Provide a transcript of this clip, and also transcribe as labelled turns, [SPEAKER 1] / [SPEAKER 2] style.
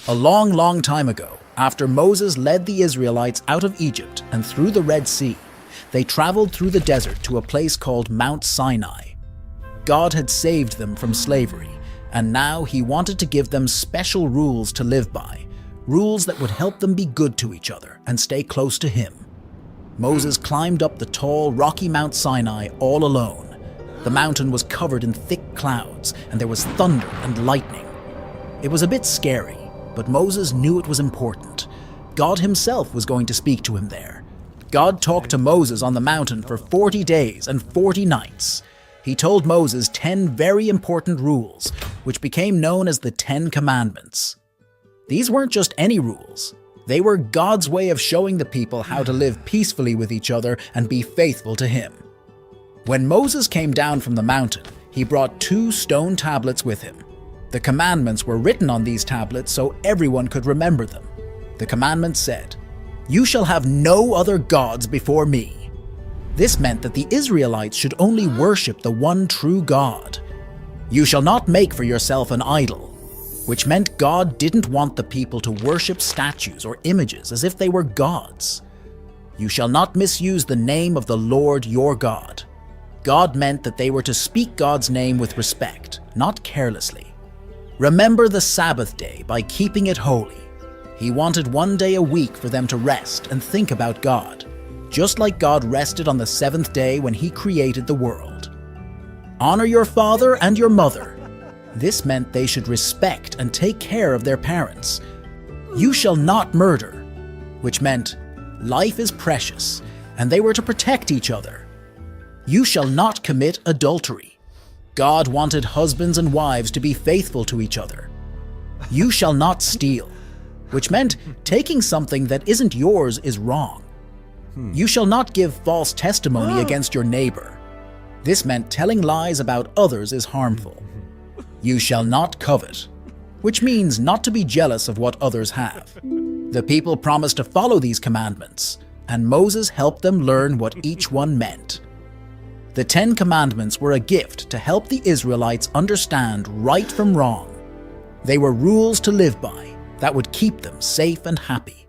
[SPEAKER 1] A long, long time ago, after Moses led the Israelites out of Egypt and through the Red Sea, they traveled through the desert to a place called Mount Sinai. God had saved them from slavery, and now he wanted to give them special rules to live by, rules that would help them be good to each other and stay close to him. Moses climbed up the tall, rocky Mount Sinai all alone. The mountain was covered in thick clouds, and there was thunder and lightning. It was a bit scary, but Moses knew it was important. God himself was going to speak to him there. God talked to Moses on the mountain for 40 days and 40 nights. He told Moses 10 very important rules, which became known as the 10 commandments. These weren't just any rules. They were God's way of showing the people how to live peacefully with each other and be faithful to him. When Moses came down from the mountain, he brought 2 stone tablets with him. The commandments were written on these tablets so everyone could remember them. The commandments said, "You shall have no other gods before me." This meant that the Israelites should only worship the one true God. "You shall not make for yourself an idol," which meant God didn't want the people to worship statues or images as if they were gods. "You shall not misuse the name of the Lord your God." God meant that they were to speak God's name with respect, not carelessly. "Remember the Sabbath day by keeping it holy." He wanted 1 day a week for them to rest and think about God, just like God rested on the 7th day when he created the world. "Honor your father and your mother." This meant they should respect and take care of their parents. "You shall not murder," which meant life is precious, and they were to protect each other. "You shall not commit adultery." God wanted husbands and wives to be faithful to each other. "You shall not steal," which meant taking something that isn't yours is wrong. "You shall not give false testimony against your neighbor." This meant telling lies about others is harmful. "You shall not covet," which means not to be jealous of what others have. The people promised to follow these commandments, and Moses helped them learn what each one meant. The 10 commandments were a gift to help the Israelites understand right from wrong. They were rules to live by that would keep them safe and happy.